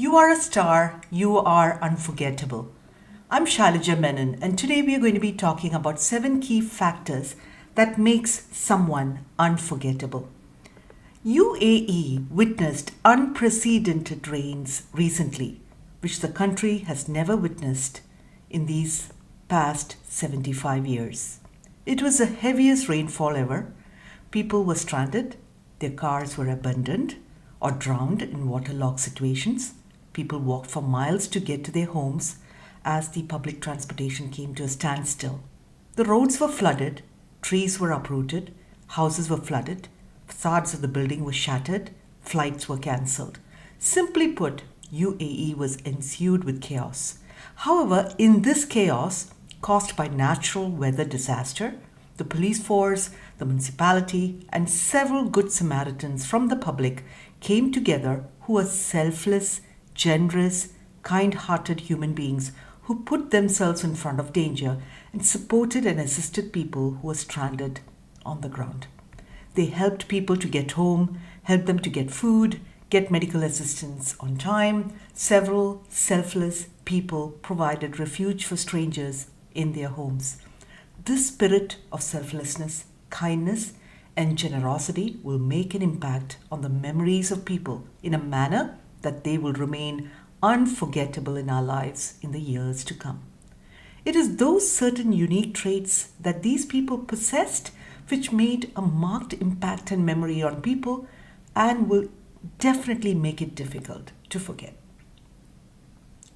You are a star, you are unforgettable. I'm Sailaja Menon, and today we are going to be talking about 7 key factors that makes someone unforgettable. UAE witnessed unprecedented rains recently, which the country has never witnessed in these past 75 years. It was the heaviest rainfall ever. People were stranded, their cars were abandoned or drowned in waterlogged situations. People walked for miles to get to their homes as the public transportation came to a standstill. The roads were flooded, trees were uprooted, houses were flooded, facades of the building were shattered, flights were cancelled. Simply put, UAE was ensued with chaos. However, in this chaos, caused by natural weather disaster, the police force, the municipality, and several good Samaritans from the public came together who were selfless, generous, kind hearted human beings who put themselves in front of danger and supported and assisted people who were stranded on the ground. They helped people to get home, helped them to get food, get medical assistance on time. Several selfless people provided refuge for strangers in their homes. This spirit of selflessness, kindness, and generosity will make an impact on the memories of people in a manner that they will remain unforgettable in our lives in the years to come. It is those certain unique traits that these people possessed which made a marked impact and memory on people and will definitely make it difficult to forget.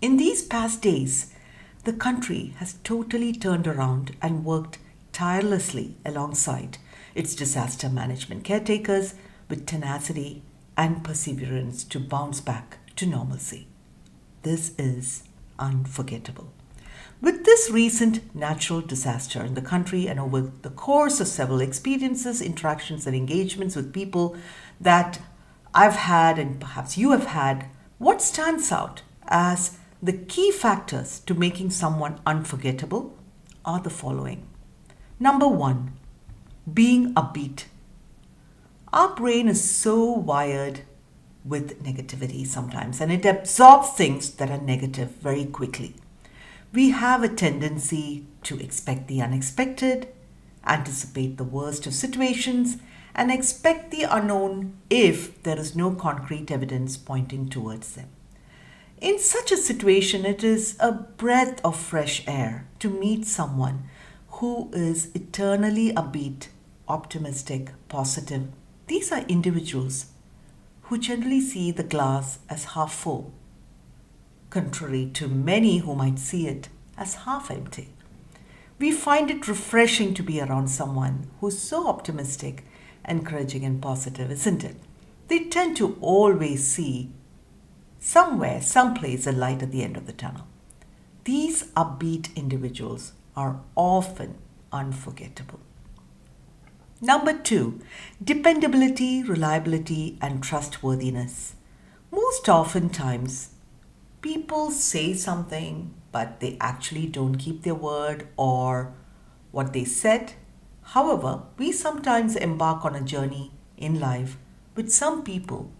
In these past days, the country has totally turned around and worked tirelessly alongside its disaster management caretakers with tenacity and perseverance to bounce back to normalcy. This is unforgettable. With this recent natural disaster in the country and over the course of several experiences, interactions, and engagements with people that I've had and perhaps you have had, what stands out as the key factors to making someone unforgettable are the following. Number 1, being upbeat. Our brain is so wired with negativity sometimes, and it absorbs things that are negative very quickly. We have a tendency to expect the unexpected, anticipate the worst of situations, and expect the unknown if there is no concrete evidence pointing towards them. In such a situation, it is a breath of fresh air to meet someone who is eternally upbeat, optimistic, positive. These are individuals who generally see the glass as half full, contrary to many who might see it as half empty. We find it refreshing to be around someone who's so optimistic, encouraging, and positive, isn't it? They tend to always see somewhere, someplace, a light at the end of the tunnel. These upbeat individuals are often unforgettable. Number 2, dependability, reliability, and trustworthiness. Most oftentimes, people say something, but they actually don't keep their word or what they said. However, we sometimes embark on a journey in life with some people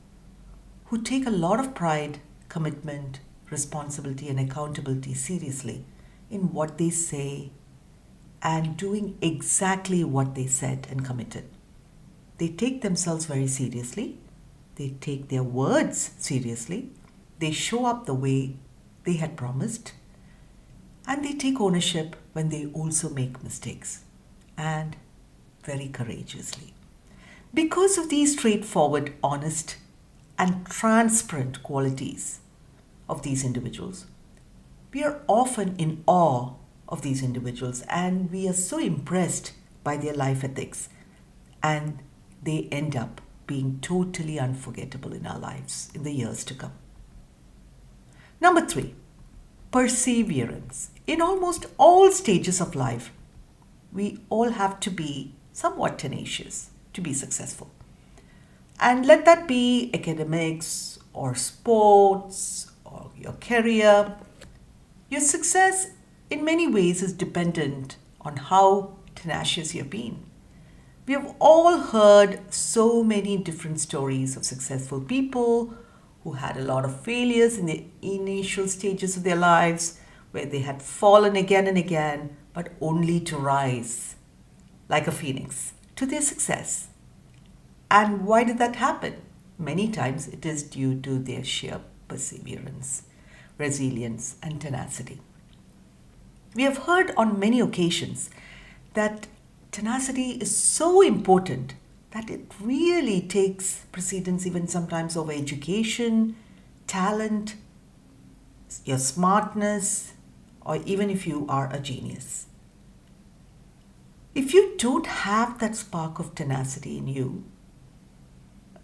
who take a lot of pride, commitment, responsibility, and accountability seriously in what they say and doing exactly what they said and committed. They take themselves very seriously. They take their words seriously. They show up the way they had promised. And they take ownership when they also make mistakes, and very courageously. Because of these straightforward, honest, and transparent qualities of these individuals, we are often in awe of these individuals and we are so impressed by their life ethics, and they end up being totally unforgettable in our lives in the years to come. Number 3, perseverance. In almost all stages of life, we all have to be somewhat tenacious to be successful. And let that be academics or sports or your career. Your success in many ways is dependent on how tenacious you've been. We have all heard so many different stories of successful people who had a lot of failures in the initial stages of their lives, where they had fallen again and again, but only to rise like a phoenix to their success. And why did that happen? Many times it is due to their sheer perseverance, resilience, and tenacity. We have heard on many occasions that tenacity is so important that it really takes precedence even sometimes over education, talent, your smartness, or even if you are a genius. If you don't have that spark of tenacity in you,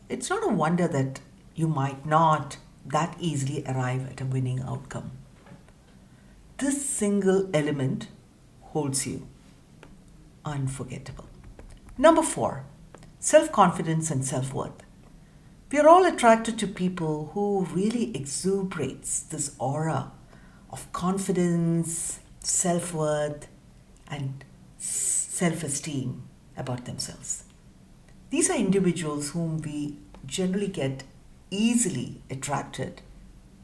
it's not a wonder that you might not that easily arrive at a winning outcome. This single element holds you unforgettable. Number 4, self-confidence and self-worth. We are all attracted to people who really exuberates this aura of confidence, self-worth, and self-esteem about themselves. These are individuals whom we generally get easily attracted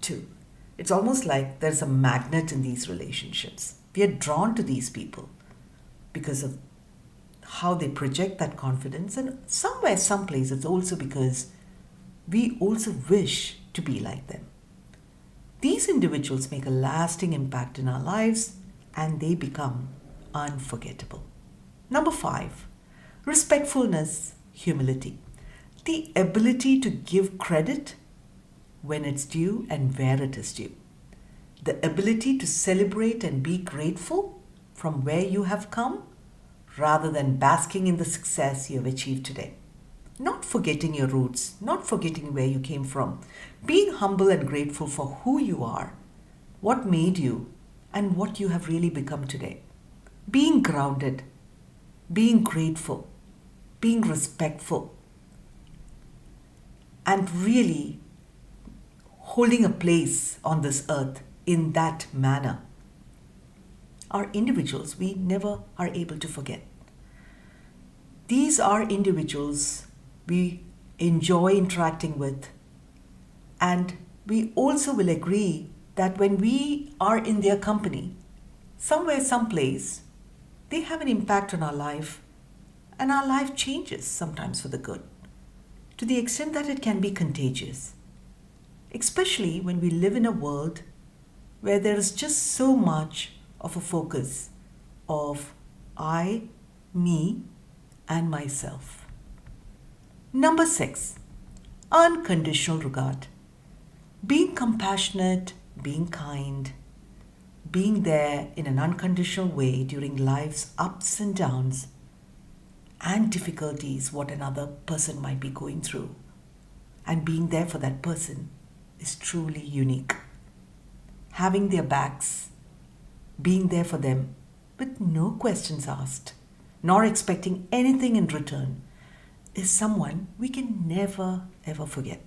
to. It's almost like there's a magnet in these relationships. We are drawn to these people because of how they project that confidence, and somewhere, someplace, it's also because we also wish to be like them. These individuals make a lasting impact in our lives and they become unforgettable. Number 5, respectfulness, humility. The ability to give credit when it's due and where it is due. The ability to celebrate and be grateful from where you have come rather than basking in the success you have achieved today. Not forgetting your roots, not forgetting where you came from. Being humble and grateful for who you are, what made you, and what you have really become today. Being grounded, being grateful, being respectful, and really holding a place on this earth in that manner are individuals we never are able to forget. These are individuals we enjoy interacting with, and we also will agree that when we are in their company, somewhere, someplace, they have an impact on our life, and our life changes sometimes for the good, to the extent that it can be contagious. Especially when we live in a world where there is just so much of a focus of I, me, and myself. Number 6, unconditional regard. Being compassionate, being kind, being there in an unconditional way during life's ups and downs and difficulties what another person might be going through, and being there for that person is truly unique. Having their backs, being there for them with no questions asked, nor expecting anything in return, is someone we can never ever forget.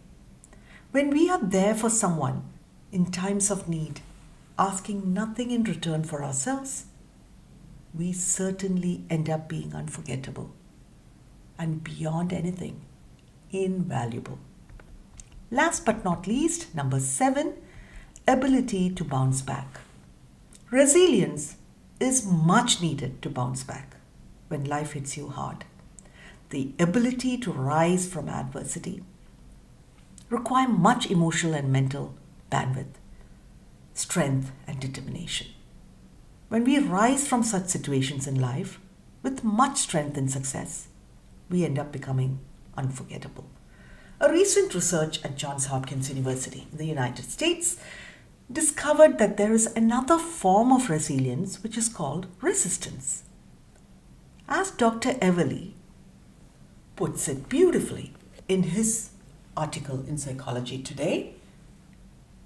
When we are there for someone in times of need, asking nothing in return for ourselves, we certainly end up being unforgettable and beyond anything, invaluable. Last but not least, number 7, ability to bounce back. Resilience is much needed to bounce back when life hits you hard. The ability to rise from adversity require much emotional and mental bandwidth, strength and determination. When we rise from such situations in life with much strength and success, we end up becoming unforgettable. A recent research at Johns Hopkins University in the United States discovered that there is another form of resilience which is called resistance. As Dr. Everly puts it beautifully in his article in Psychology Today,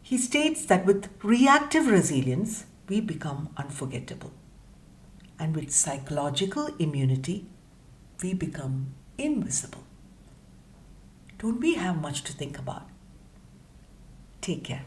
he states that with reactive resilience, we become unforgettable. And with psychological immunity, we become invisible. Don't we have much to think about? Take care.